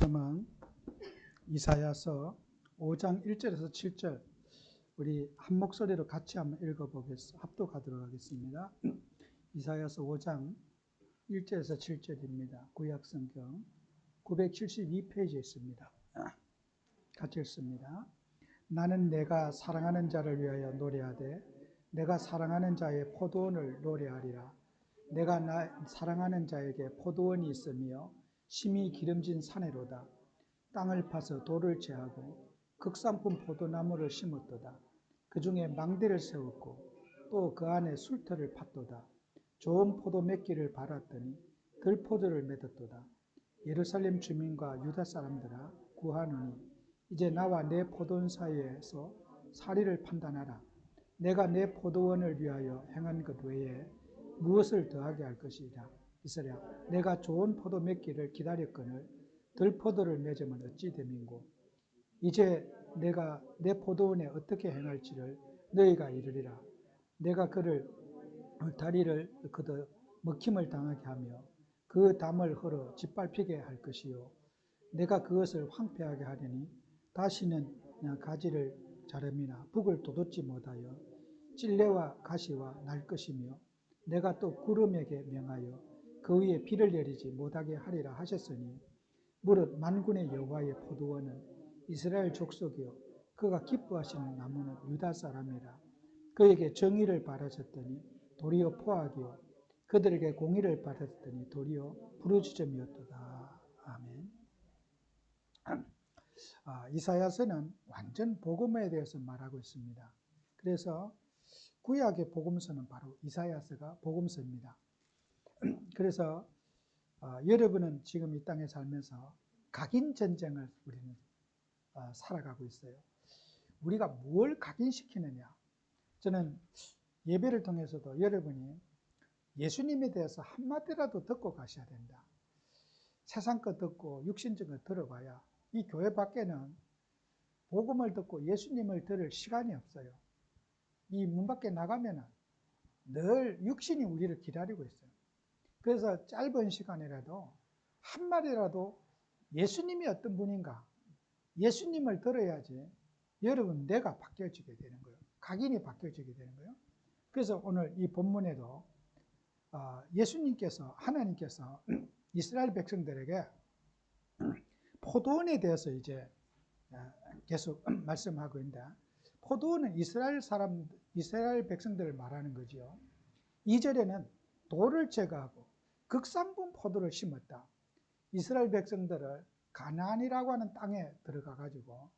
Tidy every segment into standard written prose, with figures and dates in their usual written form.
말씀은 이사야서 5장 1절에서 7절 우리 한 목소리로 같이 한번 읽어보겠습니다. 합독하도록 하겠습니다. 이사야서 5장 1절에서 7절입니다. 구약성경 972페이지에 있습니다. 같이 읽습니다. 나는 내가 사랑하는 자를 위하여 노래하되 내가 사랑하는 자의 포도원을 노래하리라. 내가 나 사랑하는 자에게 포도원이 있으며 심히 기름진 산에로다. 땅을 파서 돌을 제하고 극산품 포도나무를 심었도다. 그 중에 망대를 세웠고 또 그 안에 술터를 팠도다. 좋은 포도 맺기를 바랐더니 들포도를 맺었도다. 예루살렘 주민과 유다 사람들아 구하노니 이제 나와 내 포도원 사이에서 사리를 판단하라. 내가 내 포도원을 위하여 행한 것 외에 무엇을 더하게 할 것이라. 이스라엘 내가 좋은 포도 맺기를 기다렸거늘 들포도를 맺으면 어찌 됨인고. 이제 내가 내 포도원에 어떻게 행할지를 너희가 이르리라. 내가 그를 다리를 걷어 먹힘을 당하게 하며 그 담을 헐어 짓밟히게 할 것이요 내가 그것을 황폐하게 하려니 다시는 가지를 자름이나 북을 돋우지 못하여 찔레와 가시와 날 것이며 내가 또 구름에게 명하여 그 위에 비를 내리지 못하게 하리라 하셨으니 무릇 만군의 여호와의 포도원은 이스라엘 족속이요 그가 기뻐하시는 나무는 유다 사람이라. 그에게 정의를 바라셨더니 도리어 포악이요 그들에게 공의를 바라셨더니 도리어 부르짖음이었도다. 아멘. 이사야서는 완전 복음에 대해서 말하고 있습니다. 그래서 구약의 복음서는 바로 이사야서가 복음서입니다. 그래서 여러분은 지금 이 땅에 살면서 각인 전쟁을 우리는 살아가고 있어요. 우리가 뭘 각인시키느냐. 저는 예배를 통해서도 여러분이 예수님에 대해서 한마디라도 듣고 가셔야 된다. 세상 거 듣고 육신적 거 들어봐야 이 교회 밖에는 복음을 듣고 예수님을 들을 시간이 없어요. 이 문 밖에 나가면은 늘 육신이 우리를 기다리고 있어요. 그래서 짧은 시간이라도 한 마디라도 예수님이 어떤 분인가, 예수님을 들어야지 여러분 내가 바뀌어지게 되는 거예요. 각인이 바뀌어지게 되는 거예요. 그래서 오늘 이 본문에도 예수님께서 하나님께서 이스라엘 백성들에게 포도원에 대해서 이제 계속 말씀하고 있는데 포도원은 이스라엘 백성들을 말하는 거죠. 2절에는 돌을 제거하고 극산품 포도를 심었다. 이스라엘 백성들을 가나안이라고 하는 땅에 들어가 가지고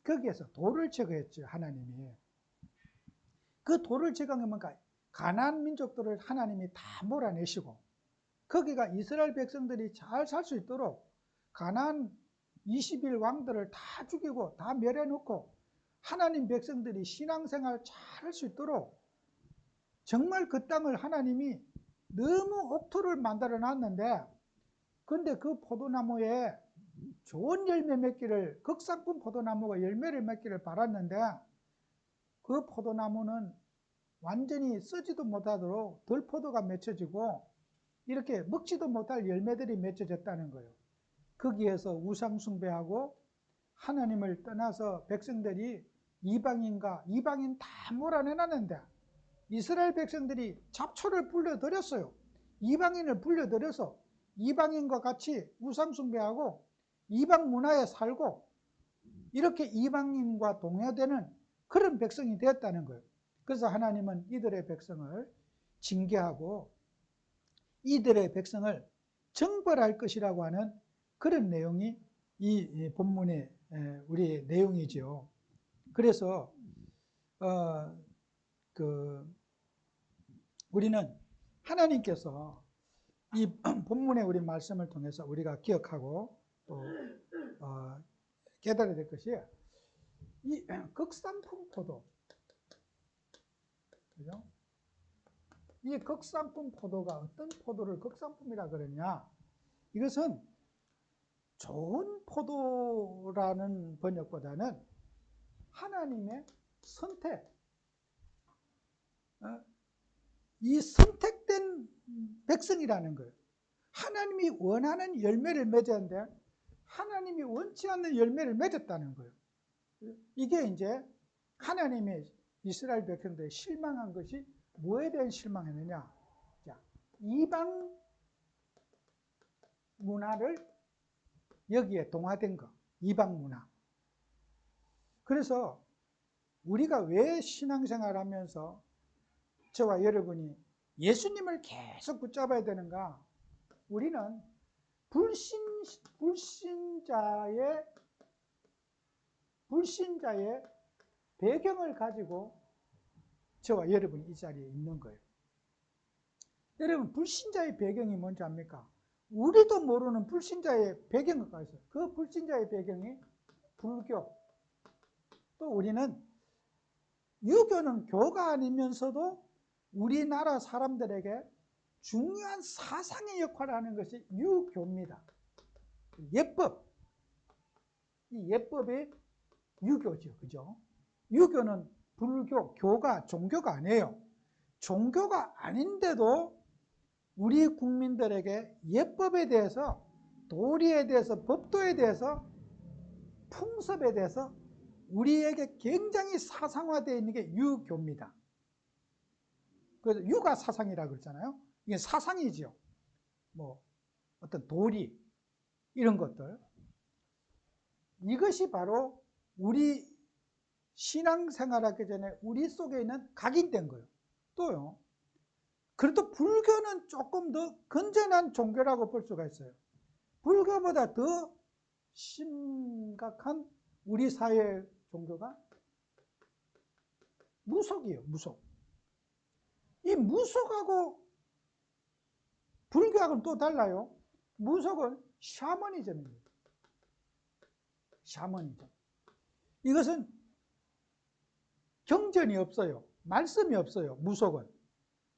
거기에서 돌을 제거했죠. 하나님이. 그 돌을 제거한 뭔가 가나안 민족들을 하나님이 다 몰아내시고 거기가 이스라엘 백성들이 잘 살 수 있도록 가나안 20일 왕들을 다 죽이고 다 멸해놓고 하나님 백성들이 신앙생활 잘 할 수 있도록 정말 그 땅을 하나님이 너무 옥토를 만들어 놨는데 근데 그 포도나무에 좋은 열매 맺기를 극상품 포도나무가 열매를 맺기를 바랐는데 그 포도나무는 완전히 쓰지도 못하도록 들포도가 맺혀지고 이렇게 먹지도 못할 열매들이 맺혀졌다는 거예요. 거기에서 우상 숭배하고 하나님을 떠나서 백성들이 이방인 다 몰아내놨는데 이스라엘 백성들이 잡초를 불려들였어요. 이방인을 불려들여서 이방인과 같이 우상 숭배하고 이방 문화에 살고 이렇게 이방인과 동요되는 그런 백성이 되었다는 거예요. 그래서 하나님은 이들의 백성을 징계하고 이들의 백성을 정벌할 것이라고 하는 그런 내용이 이 본문의 우리 내용이죠. 그래서 우리는 하나님께서 이 본문의 우리 말씀을 통해서 우리가 기억하고 또 깨달아야 될 것이 이 극상품 포도, 그죠? 이 극상품 포도가 어떤 포도를 극상품이라 그러냐? 이것은 좋은 포도라는 번역보다는 하나님의 선택, 이 선택된 백성이라는 거예요. 하나님이 원하는 열매를 맺었는데 하나님이 원치 않는 열매를 맺었다는 거예요. 이게 이제 하나님의 이스라엘 백성들이 실망한 것이 뭐에 대한 실망했느냐? 자, 이방 문화를 여기에 동화된 거, 이방 문화. 그래서 우리가 왜 신앙생활 하면서 저와 여러분이 예수님을 계속 붙잡아야 되는가? 우리는 불신자의 배경을 가지고 저와 여러분이 이 자리에 있는 거예요. 여러분, 불신자의 배경이 뭔지 압니까? 우리도 모르는 불신자의 배경가 있어요. 그 불신자의 배경이 불교. 또 우리는 유교는 교가 아니면서도 우리나라 사람들에게 중요한 사상의 역할을 하는 것이 유교입니다. 예법. 이 예법이 유교죠. 그죠? 유교는 불교, 교가, 종교가 아니에요. 종교가 아닌데도 우리 국민들에게 예법에 대해서, 도리에 대해서, 법도에 대해서, 풍습에 대해서 우리에게 굉장히 사상화되어 있는 게 유교입니다. 그래서 유가 사상이라고 그러잖아요. 이게 사상이죠. 뭐 어떤 도리 이런 것들. 이것이 바로 우리 신앙생활하기 전에 우리 속에 있는 각인된 거예요. 또요. 그래도 불교는 조금 더 건전한 종교라고 볼 수가 있어요. 불교보다 더 심각한 우리 사회의 종교가 무속이에요. 무속. 이 무속하고 불교하고는 또 달라요. 무속은 샤머니즘입니다. 샤머니즘. 이것은 경전이 없어요. 말씀이 없어요. 무속은.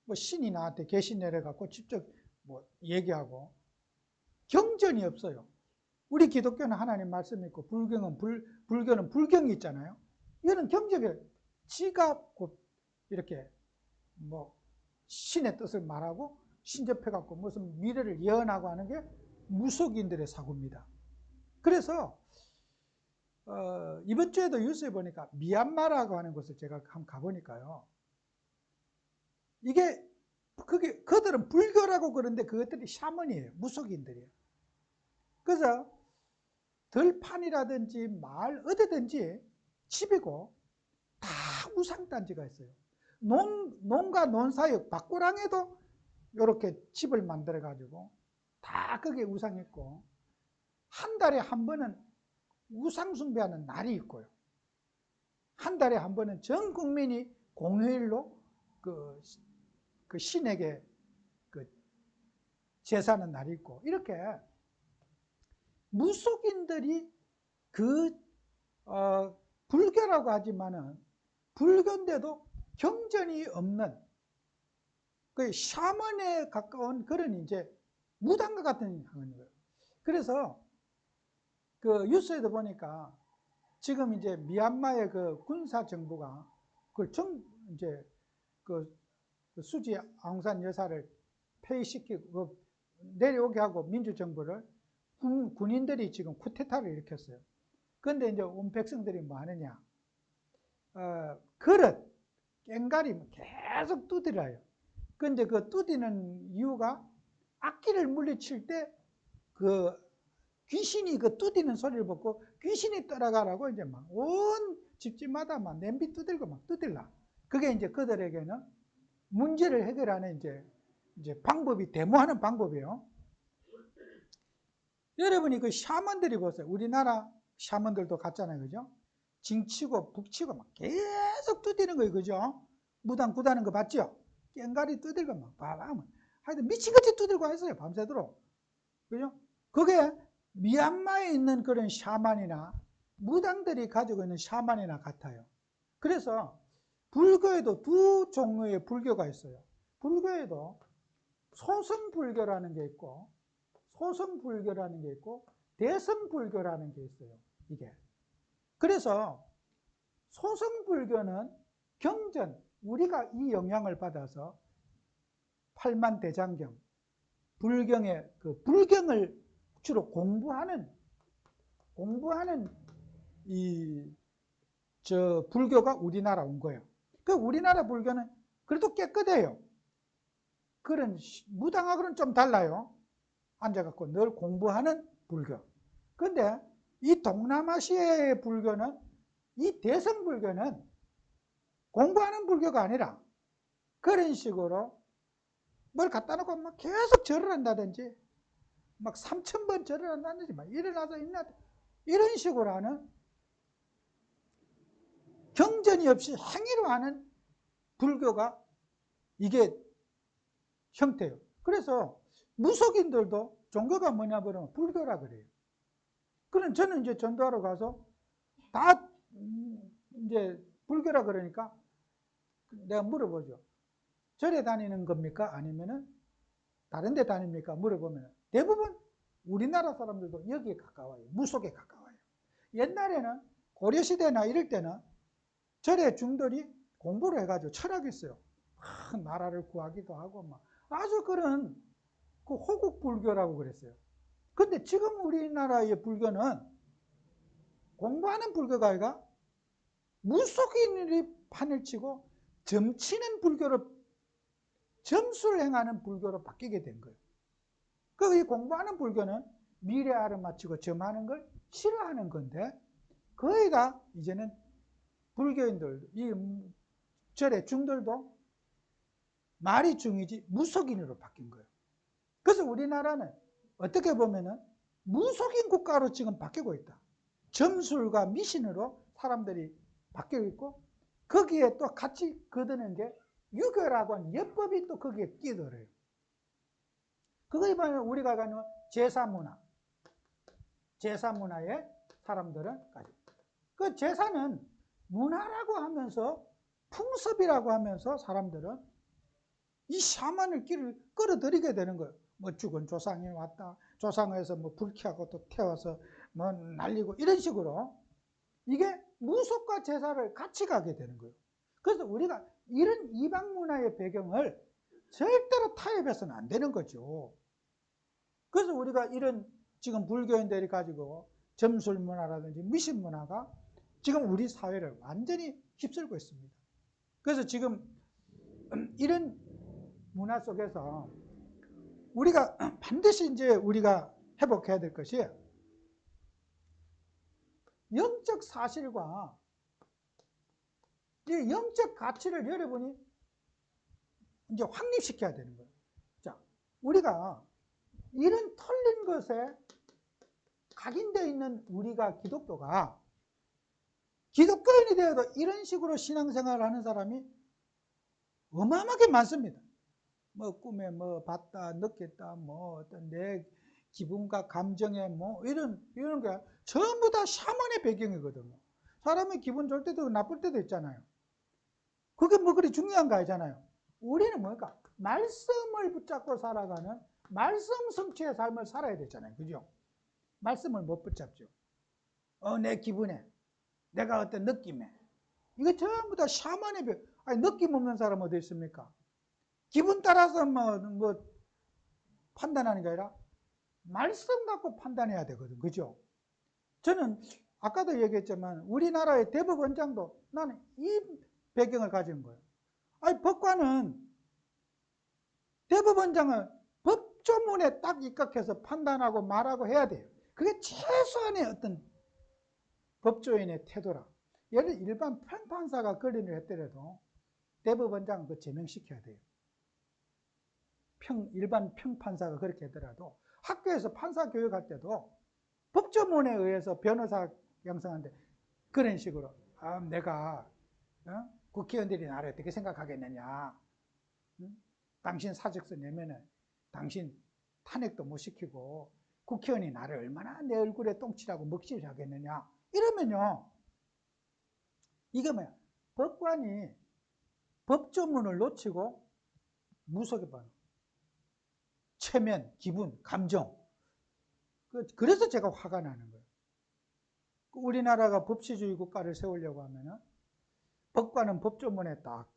뭐 신이 나한테 계시 내려갖고 직접 뭐 얘기하고 경전이 없어요. 우리 기독교는 하나님 말씀이 있고 불교는 불경이 있잖아요. 이거는 경전에 지가 이렇게 뭐 신의 뜻을 말하고 신접해갖고 무슨 미래를 예언하고 하는 게 무속인들의 사고입니다. 그래서 이번 주에도 뉴스에 보니까 미얀마라고 하는 곳을 제가 한번 가보니까요. 그들은 불교라고 그러는데 그것들이 샤먼이에요. 무속인들이에요. 그래서 들판이라든지 마을 어디든지 집이고 다 우상단지가 있어요. 논과 논 사이 밭고랑에도 이렇게 집을 만들어 가지고 다 거기에 우상이 있고 한 달에 한 번은 우상 숭배하는 날이 있고요. 한 달에 한 번은 전 국민이 공휴일로 그 신에게 제사하는 날이 있고 이렇게 무속인들이 불교라고 하지만은 불교인데도 경전이 없는 그 샤먼에 가까운 그런 이제 무당과 같은 거예요. 그래서 그 뉴스에도 보니까 지금 이제 미얀마의 그 군사 정부가 그걸 이제 그 수지 앙산 여사를 폐위시키고 내려오게 하고 민주정부를 군인들이 지금 쿠데타를 일으켰어요. 그런데 이제 온 백성들이 뭐 하느냐? 그릇, 꽹가리 계속 두드려요. 그런데 그 두드리는 이유가 악기를 물리칠 때 그 귀신이 그 두드리는 소리를 듣고 귀신이 따라가라고 이제 막 온 집집마다 막 냄비 두들고 막 두들라. 그게 이제 그들에게는 문제를 해결하는 이제 방법이 데모하는 방법이에요. 여러분이 그 샤먼들이 보세요. 우리나라 샤먼들도 같잖아요. 그죠? 징치고 북치고 막 계속 두드리는 거예요. 그죠? 무당 구다는 거 봤죠? 꽹가리 두들고 막 바람 하여튼 미친같이 두들고 했어요. 밤새도록. 그죠? 그게 미얀마에 있는 그런 샤만이나 무당들이 가지고 있는 샤만이나 같아요. 그래서 불교에도 두 종류의 불교가 있어요. 불교에도 소승불교라는 게 있고 소승불교라는 게 있고 대승불교라는 게 있어요. 이게. 그래서 소승불교는 경전, 우리가 이 영향을 받아서 팔만대장경, 불경의 그 불경을 주로 공부하는 공부하는 불교가 우리나라 온 거예요. 그 우리나라 불교는 그래도 깨끗해요. 그런 무당하고는 좀 달라요. 앉아갖고 늘 공부하는 불교. 근데 이 동남아시아의 불교는, 이 대성불교는 공부하는 불교가 아니라 그런 식으로 뭘 갖다 놓고 막 계속 절을 한다든지 막 3000번 절을 한다든지 막 일어나서 이런 식으로 하는, 경전이 없이 행위로 하는 불교가 이게 형태예요. 그래서 무속인들도 종교가 뭐냐 그러면 불교라 그래요. 그럼 저는 이제 전도하러 가서 다 이제 불교라 그러니까 내가 물어보죠. 절에 다니는 겁니까? 아니면은 다른 데 다닙니까? 물어보면 대부분 우리나라 사람들도 여기에 가까워요. 무속에 가까워요. 옛날에는 고려시대나 이럴 때는 절에 중들이 공부를 해가지고 철학했어요. 나라를 구하기도 하고 막 아주 그런 그 호국 불교라고 그랬어요. 근데 지금 우리나라의 불교는 공부하는 불교가 아니라 무속인들이 판을 치고 점치는 불교로, 점수를 행하는 불교로 바뀌게 된 거예요. 그 공부하는 불교는 미래 알아맞히고 점하는 걸 싫어하는 건데, 거의 다 이제는 불교인들, 이 절의 중들도 말이 중이지 무속인으로 바뀐 거예요. 그래서 우리나라는 어떻게 보면은 무속인 국가로 지금 바뀌고 있다. 점술과 미신으로 사람들이 바뀌고 있고, 거기에 또 같이 거드는 게 유교라고 하는 예법이 또 거기에 끼더래요. 그거에 보면 우리가 가는 제사문화, 제사문화에 사람들은 가지고, 그 제사는 문화라고 하면서 풍습이라고 하면서 사람들은 이 샤만을 끌어들이게 되는 거예요. 뭐 죽은 조상이 왔다, 조상에서 뭐 불쾌하고 또 태워서 뭐 날리고 이런 식으로 이게 무속과 제사를 같이 가게 되는 거예요. 그래서 우리가 이런 이방 문화의 배경을 절대로 타협해서는 안 되는 거죠. 그래서 우리가 이런 지금 불교인들이 가지고 점술 문화라든지 미신 문화가 지금 우리 사회를 완전히 휩쓸고 있습니다. 그래서 지금 이런 문화 속에서 우리가 반드시 이제 우리가 회복해야 될 것이 영적 사실과 이 영적 가치를 여러분이 이제 확립시켜야 되는 거예요. 자, 우리가 이런 털린 것에 각인되어 있는 우리가 기독교가, 기독교인이 되어도 이런 식으로 신앙생활을 하는 사람이 어마어마하게 많습니다. 뭐 꿈에 뭐 봤다, 느꼈다, 뭐 어떤 내 기분과 감정에 뭐 이런 게 전부 다 샤먼의 배경이거든요. 사람이 기분 좋을 때도 나쁠 때도 있잖아요. 그게 뭐 그리 중요한 거 아니잖아요. 우리는 뭐니까 말씀을 붙잡고 살아가는 말씀 성취의 삶을 살아야 되잖아요. 그죠? 말씀을 못 붙잡죠. 내 기분에, 내가 어떤 느낌에. 이게 전부 다 샤먼의 배. 아니, 느낌 없는 사람 어디 있습니까? 기분 따라서 뭐 판단하는 게 아니라 말씀 갖고 판단해야 되거든. 그죠? 저는 아까도 얘기했지만 우리나라의 대법원장도 나는 이 배경을 가진 거예요. 아니, 법관은, 대법원장은 법조문에 딱 입각해서 판단하고 말하고 해야 돼요. 그게 최소한의 어떤 법조인의 태도라. 예를 들어 일반 평판사가 걸린을 했더라도 대법원장은 그 제명시켜야 돼요. 일반 평판사가 그렇게 하더라도 학교에서 판사 교육할 때도 법조문에 의해서 변호사 양성하는데 그런 식으로 내가 국회의원들이 나를 어떻게 생각하겠느냐, 당신 사직서 내면은 당신 탄핵도 못 시키고 국회의원이 나를 얼마나 내 얼굴에 똥칠하고 먹칠을 하겠느냐 이러면요, 이게 뭐야, 법관이 법조문을 놓치고 무속에 봐요. 체면, 기분, 감정. 그래서 제가 화가 나는 거예요. 우리나라가 법치주의 국가를 세우려고 하면은 법관은 법조문에 딱,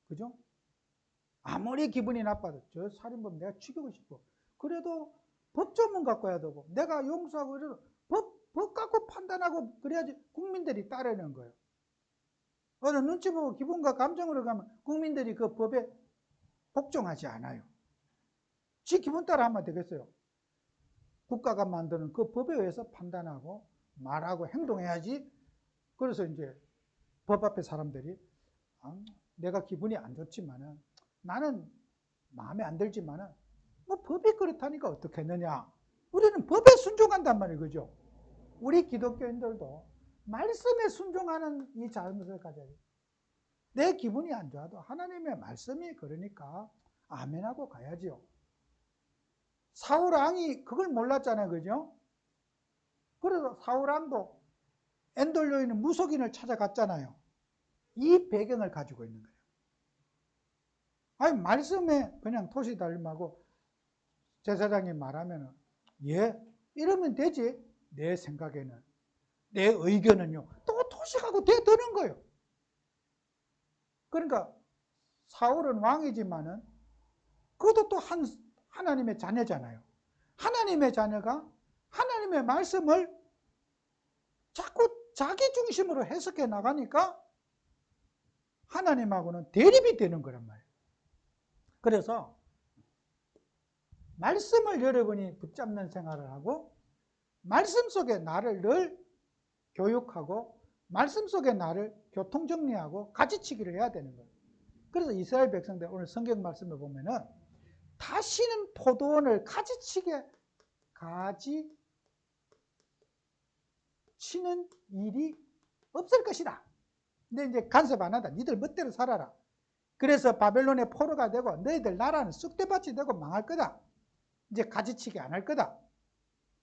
그죠? 아무리 기분이 나빠도 저 살인범 내가 죽이고 싶어. 그래도 법조문 갖고 해야 되고, 내가 용서하고 이래도 법 갖고 판단하고 그래야지 국민들이 따르는 거예요. 어느 눈치 보고 기분과 감정으로 가면 국민들이 그 법에 복종하지 않아요. 지 기분 따라 하면 되겠어요. 국가가 만드는 그 법에 의해서 판단하고 말하고 행동해야지. 그래서 이제 법 앞에 사람들이 내가 기분이 안 좋지만은 나는 마음에 안 들지만은 뭐 법이 그렇다니까 어떻겠느냐. 우리는 법에 순종한단 말이에요. 그죠? 우리 기독교인들도 말씀에 순종하는 이 자세를 가져야 돼요. 내 기분이 안 좋아도 하나님의 말씀이 그러니까 아멘하고 가야지요. 사울 왕이 그걸 몰랐잖아요. 그죠? 그래서 사울 왕도 엔돌려 있는 무속인을 찾아갔잖아요. 이 배경을 가지고 있는 거예요. 아니, 말씀에 그냥 토시달림하고 제사장이 말하면 예, 이러면 되지. 내 생각에는, 내 의견은요, 또 토식하고 대드는 거예요. 그러니까 사울은 왕이지만은 그것도 또 하나님의 자녀잖아요. 하나님의 자녀가 하나님의 말씀을 자꾸 자기 중심으로 해석해 나가니까 하나님하고는 대립이 되는 거란 말이에요. 그래서 말씀을 여러분이 붙잡는 생활을 하고 말씀 속에 나를 늘 교육하고 말씀 속에 나를 교통정리하고 가지치기를 해야 되는 거예요. 그래서 이스라엘 백성들 오늘 성경 말씀을 보면은 다시는 포도원을 가지치는 일이 없을 것이다. 근데 이제 간섭 안 한다. 니들 멋대로 살아라. 그래서 바벨론의 포로가 되고 너희들 나라는 쑥대밭이 되고 망할 거다. 이제 가지치기 안 할 거다.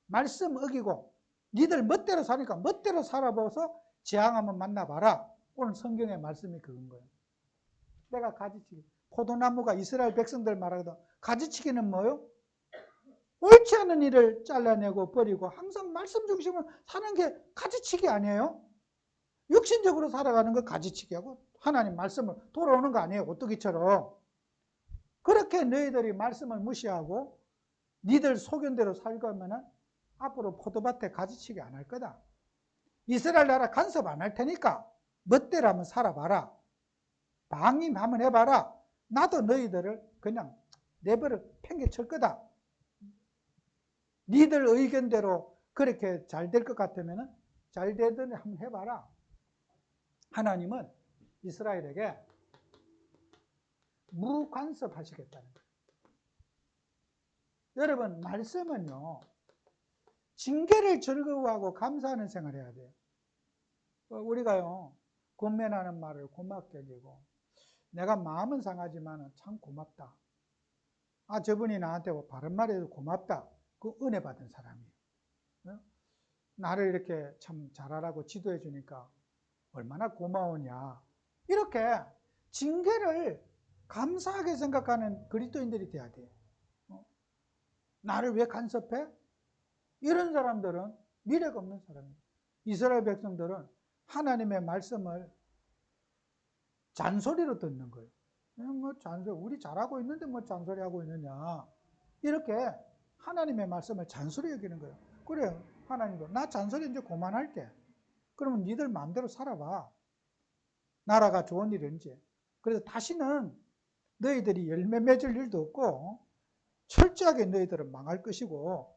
말씀 어기고 니들 멋대로 사니까 멋대로 살아보서 재앙하면 만나봐라. 오늘 성경의 말씀이 그건 거예요. 내가 가지치기. 포도나무가 이스라엘 백성들 말하거든. 가지치기는 뭐요? 옳지 않은 일을 잘라내고 버리고 항상 말씀 중심으로 사는 게 가지치기 아니에요? 육신적으로 살아가는 거 가지치기하고 하나님 말씀을 돌아오는 거 아니에요? 오뚜기처럼. 그렇게 너희들이 말씀을 무시하고 니들 소견대로 살고 하면은 앞으로 포도밭에 가지치기 안 할 거다. 이스라엘 나라 간섭 안 할 테니까 멋대로 한번 살아봐라. 방임 한번 해봐라. 나도 너희들을 그냥 내버려 팽개칠 거다. 니들 의견대로 그렇게 잘 될 것 같으면 잘 되더니 한번 해봐라. 하나님은 이스라엘에게 무간섭 하시겠다는 거예요. 여러분, 말씀은요, 징계를 즐거워하고 감사하는 생활을 해야 돼요. 우리가요, 권면하는 말을 고맙게 여기고, 내가 마음은 상하지만 참 고맙다. 저분이 나한테 바른 말해도 고맙다. 그 은혜 받은 사람이에요. 나를 이렇게 참 잘하라고 지도해 주니까 얼마나 고마우냐. 이렇게 징계를 감사하게 생각하는 그리스도인들이 돼야 돼요. 나를 왜 간섭해? 이런 사람들은 미래가 없는 사람이에요. 이스라엘 백성들은 하나님의 말씀을 잔소리로 듣는 거예요. 뭐 잔소리, 우리 잘하고 있는데 뭐 잔소리하고 있느냐. 이렇게 하나님의 말씀을 잔소리 여기는 거예요. 그래, 하나님도 나 잔소리 이제 그만할게. 그러면 니들 마음대로 살아봐. 나라가 좋은 일인지. 그래서 다시는 너희들이 열매 맺을 일도 없고 철저하게 너희들은 망할 것이고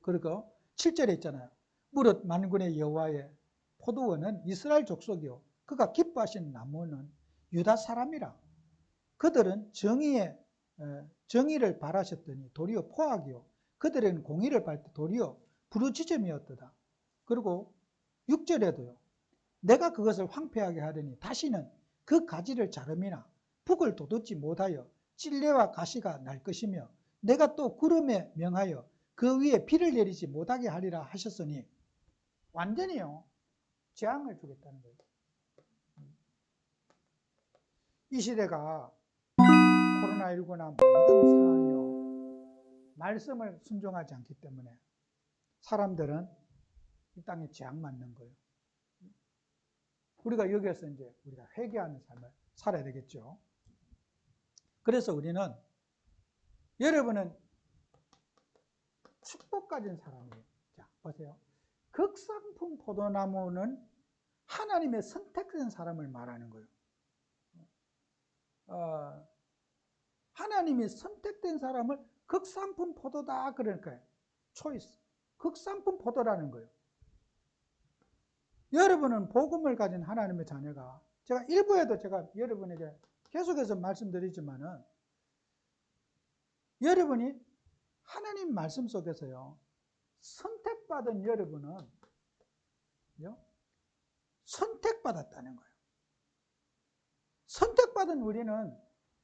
그리고 7절에 있잖아요. 무릇 만군의 여호와의 포도원은 이스라엘 족속이요 그가 기뻐하시는 나무는 유다 사람이라. 그들은 정의를 바라셨더니 도리어 포악이요 그들은 공의를 바랄 때 도리어 부르짖음이었도다. 그리고 6절에도요. 내가 그것을 황폐하게 하려니 다시는 그 가지를 자름이나 북을 돋우지 못하여 찔레와 가시가 날 것이며 내가 또 구름에 명하여 그 위에 비를 내리지 못하게 하리라 하셨으니 완전히요 재앙을 주겠다는 거예요. 이 시대가 코로나19나 모든 상황이요 말씀을 순종하지 않기 때문에 사람들은 이 땅에 재앙 맞는 거예요. 우리가 여기에서 이제 우리가 회개하는 삶을 살아야 되겠죠. 그래서 우리는 여러분은 축복 가진 사람이에요. 자, 보세요. 극상품 포도나무는 하나님의 선택된 사람을 말하는 거예요. 하나님이 선택된 사람을 극상품 포도다 그러니까요. 초이스. 극상품 포도라는 거예요. 여러분은 복음을 가진 하나님의 자녀가, 제가 일부에도 제가 여러분에게 계속해서 말씀드리지만은, 여러분이 하나님 말씀 속에서요, 선택받은 여러분은 선택받았다는 거예요. 선택받은 우리는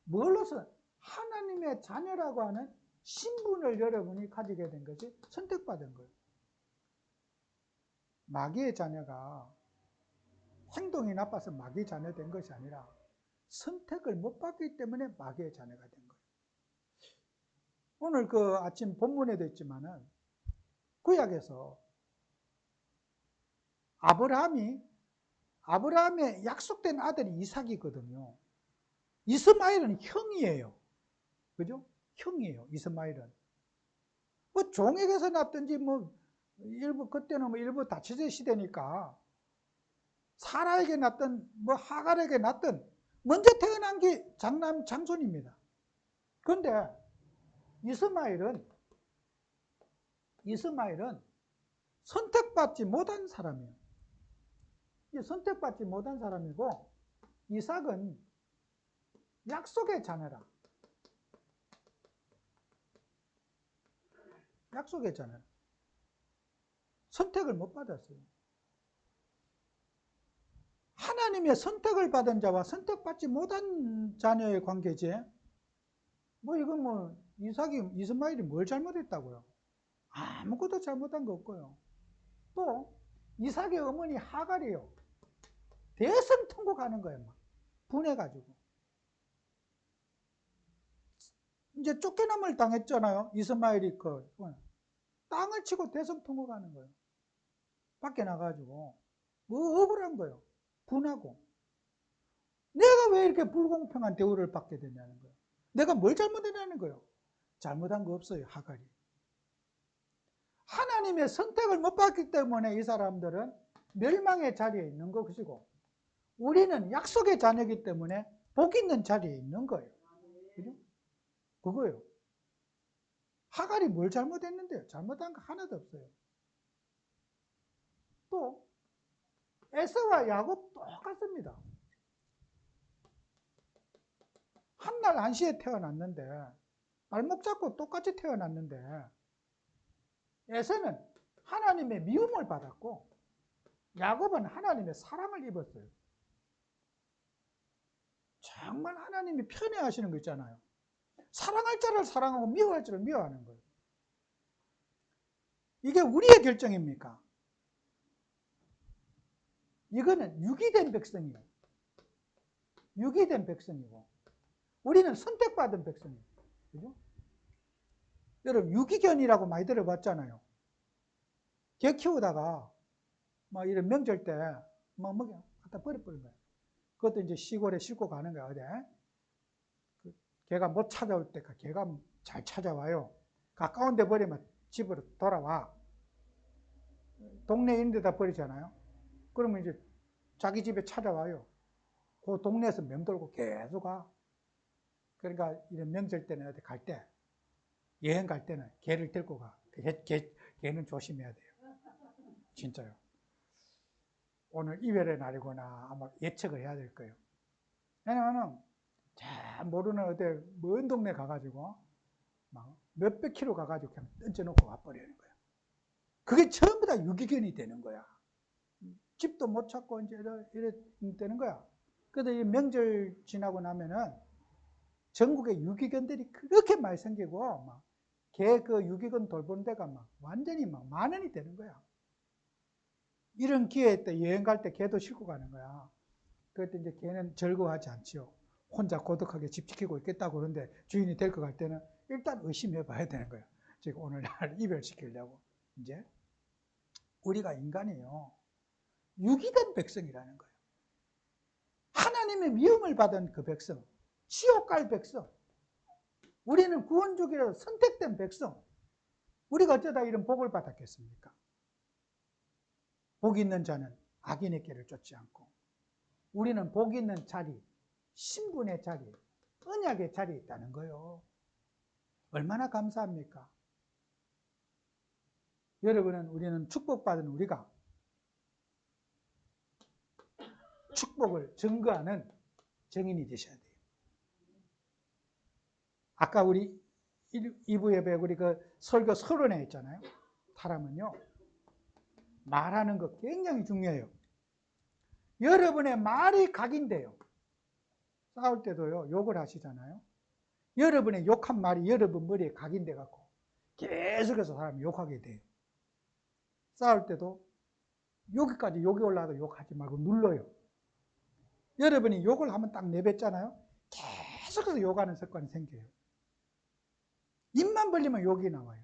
뭘로서? 하나님의 자녀라고 하는 신분을 여러분이 가지게 된 것이 선택받은 거예요. 마귀의 자녀가 행동이 나빠서 마귀 자녀 된 것이 아니라 선택을 못 받기 때문에 마귀의 자녀가 된 거예요. 오늘 그 아침 본문에도 있지만은 구약에서 아브라함의 약속된 아들이 이삭이거든요. 이스마엘은 형이에요. 그죠? 형이에요. 이스마엘은. 뭐 종에게서 났든지 일부 그때는 일부 다치제 시대니까 사라에게 났든 하갈에게 났든 먼저 태어난 게 장손입니다. 그런데 이스마엘은 선택받지 못한 사람이에요. 선택받지 못한 사람이고, 이삭은 약속의 자녀라. 약속의 자녀라. 선택을 못 받았어요. 하나님의 선택을 받은 자와 선택받지 못한 자녀의 관계지. 이스마엘이 뭘 잘못했다고요? 아무것도 잘못한 거 없고요. 또 이삭의 어머니 하갈이요, 대성통곡하는 거예요. 막 분해가지고 이제 쫓겨남을 당했잖아요. 이스마엘이 땅을 치고 대성통곡하는 거예요. 밖에 나가지고 억울한 거예요. 분하고, 내가 왜 이렇게 불공평한 대우를 받게 되냐는 거예요. 내가 뭘 잘못했냐는 거예요. 잘못한 거 없어요. 하갈이. 하나님의 선택을 못 받기 때문에 이 사람들은 멸망의 자리에 있는 것이고, 우리는 약속의 자녀이기 때문에 복 있는 자리에 있는 거예요. 그죠? 그거예요. 하갈이 뭘 잘못했는데요? 잘못한 거 하나도 없어요. 또 에서와 야곱 똑같습니다. 한날 한시에 태어났는데, 발목 잡고 똑같이 태어났는데, 에서는 하나님의 미움을 받았고 야곱은 하나님의 사랑을 입었어요. 정말 하나님이 편애하시는 거 있잖아요. 사랑할 자를 사랑하고 미워할 자를 미워하는 거예요. 이게 우리의 결정입니까? 이거는 유기된 백성이에요. 유기된 백성이고, 우리는 선택받은 백성이에요. 그죠? 여러분, 유기견이라고 많이 들어봤잖아요. 개 키우다가 이런 명절 때 갖다 버려버린 거예요. 그것도 이제 시골에 싣고 가는 거야. 어디? 개가 못 찾아올 때 개가 잘 찾아와요. 가까운 데 버리면 집으로 돌아와. 동네에 있는 데다 버리잖아요. 그러면 이제 자기 집에 찾아와요. 그 동네에서 맴돌고 계속 가. 그러니까 이런 명절 때는 어디 갈 때, 여행 갈 때는 개를 데리고 가. 개는 조심해야 돼요. 진짜요. 오늘 이별의 날이구나 아마 예측을 해야 될 거예요. 왜냐면은 잘 모르는 어디 먼 동네 가가지고 막 몇백 킬로 가가지고 그냥 던져놓고 와버리는 거예요. 그게 전부 다 유기견이 되는 거야. 집도 못 찾고 이제 이래 되는 거야. 그래도 이 명절 지나고 나면은 전국에 유기견들이 그렇게 많이 생기고 막 개 그 유기견 돌보는 데가 막 완전히 막 만원이 되는 거야. 이런 기회에 때 여행 갈 때 개도 싣고 가는 거야. 그때 이제 개는 즐거워하지 않지요. 혼자 고독하게 집 지키고 있겠다고 그러는데 주인이 데리고 갈 때는 일단 의심해 봐야 되는 거예요. 지금 오늘날 이별시키려고. 이제 우리가 인간이에요. 유기된 백성이라는 거예요. 하나님의 미움을 받은 그 백성, 지옥 갈 백성. 우리는 구원주기로 선택된 백성. 우리가 어쩌다 이런 복을 받았겠습니까? 복 있는 자는 악인의 길을 쫓지 않고, 우리는 복 있는 자리, 신분의 자리, 언약의 자리에 있다는 거예요. 얼마나 감사합니까? 여러분은, 우리는 축복받은 우리가 축복을 증거하는 증인이 되셔야 돼요. 아까 우리 2부 예배 우리 그 설교 서론에 있잖아요. 사람은요, 말하는 거 굉장히 중요해요. 여러분의 말이 각인돼요. 싸울 때도요, 욕을 하시잖아요. 여러분의 욕한 말이 여러분 머리에 각인돼 갖고 계속해서 사람이 욕하게 돼요. 싸울 때도 여기까지 욕이 올라와도 욕하지 말고 눌러요. 여러분이 욕을 하면 딱 내뱉잖아요. 계속해서 욕하는 습관이 생겨요. 입만 벌리면 욕이 나와요.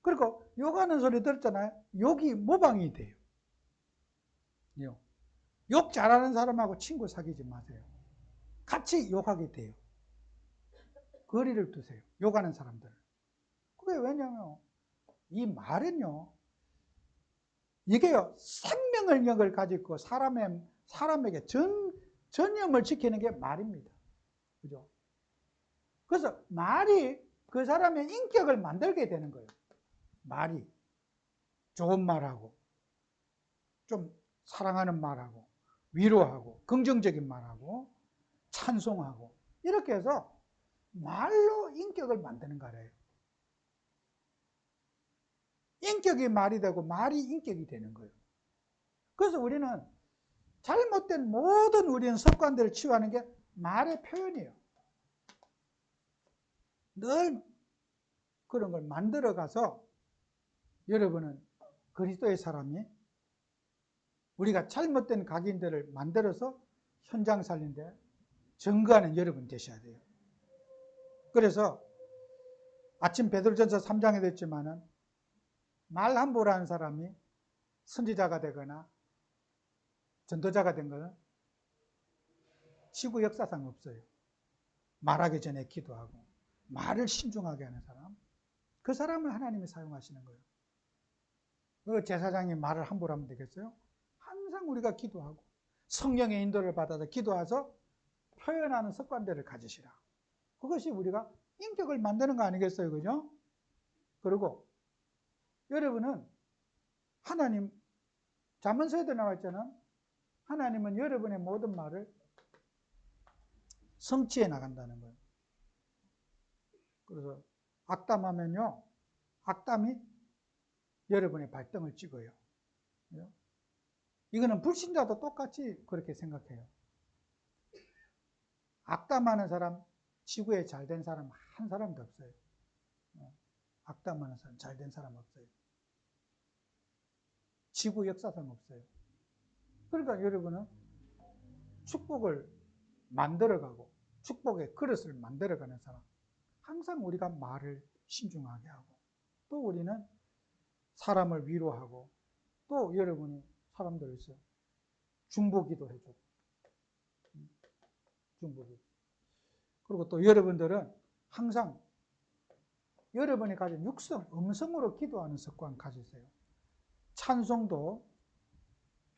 그리고 욕하는 소리 들었잖아요. 욕이 모방이 돼요. 욕 잘하는 사람하고 친구 사귀지 마세요. 같이 욕하게 돼요. 거리를 두세요. 욕하는 사람들. 그게 왜냐면 이 말은요, 이게요, 생명력을 가지고 사람에게 전념을 지키는 게 말입니다. 그죠? 그래서 말이 그 사람의 인격을 만들게 되는 거예요. 말이. 좋은 말하고, 좀 사랑하는 말하고, 위로하고, 긍정적인 말하고, 찬송하고, 이렇게 해서 말로 인격을 만드는 거래요. 인격이 말이 되고, 말이 인격이 되는 거예요. 그래서 우리는 잘못된 모든 우리는 습관들을 치유하는 게 말의 표현이에요. 늘 그런 걸 만들어 가서 여러분은 그리스도의 사람이 우리가 잘못된 각인들을 만들어서 현장 살리는데 증거하는 여러분 되셔야 돼요. 그래서 아침 베드로전서 3장에 됐지만은 말 함부로 하는 사람이 선지자가 되거나 전도자가 된 것은 지구 역사상 없어요. 말하기 전에 기도하고 말을 신중하게 하는 사람, 그 사람을 하나님이 사용하시는 거예요. 그 제사장이 말을 함부로 하면 되겠어요? 항상 우리가 기도하고 성령의 인도를 받아서 기도해서 표현하는 습관들을 가지시라. 그것이 우리가 인격을 만드는 거 아니겠어요? 그죠? 그리고 여러분은 하나님, 잠언서에도 나와 있잖아. 하나님은 여러분의 모든 말을 성취해 나간다는 거예요. 그래서 악담하면요, 악담이 여러분의 발등을 찍어요. 이거는 불신자도 똑같이 그렇게 생각해요. 악담하는 사람, 지구에 잘된 사람 한 사람도 없어요. 악담하는 사람, 잘된 사람 없어요. 지구 역사상 없어요. 그러니까 여러분은 축복을 만들어가고 축복의 그릇을 만들어가는 사람, 항상 우리가 말을 신중하게 하고, 또 우리는 사람을 위로하고, 또 여러분이 사람들에서 중보기도 해주고, 중보기도. 그리고 또 여러분들은 항상 여러분이 가진 육성, 음성으로 기도하는 습관 가지세요. 찬송도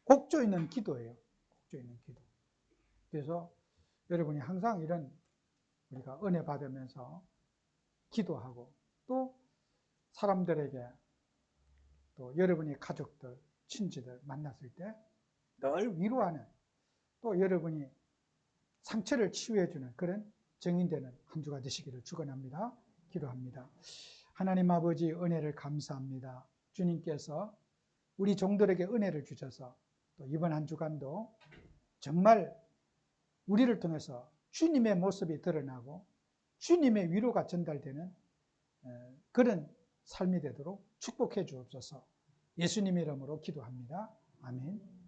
곡조 있는 기도예요. 곡조 있는 기도. 그래서 여러분이 항상 이런 우리가 은혜 받으면서 기도하고, 또 사람들에게, 또 여러분의 가족들, 친지들 만났을 때 늘 위로하는, 또 여러분이 상처를 치유해주는 그런 증인되는 한 주가 되시기를 축원합니다. 기도합니다. 하나님 아버지, 은혜를 감사합니다. 주님께서 우리 종들에게 은혜를 주셔서 또 이번 한 주간도 정말 우리를 통해서 주님의 모습이 드러나고 주님의 위로가 전달되는 그런 삶이 되도록 축복해 주옵소서. 예수님의 이름으로 기도합니다. 아멘.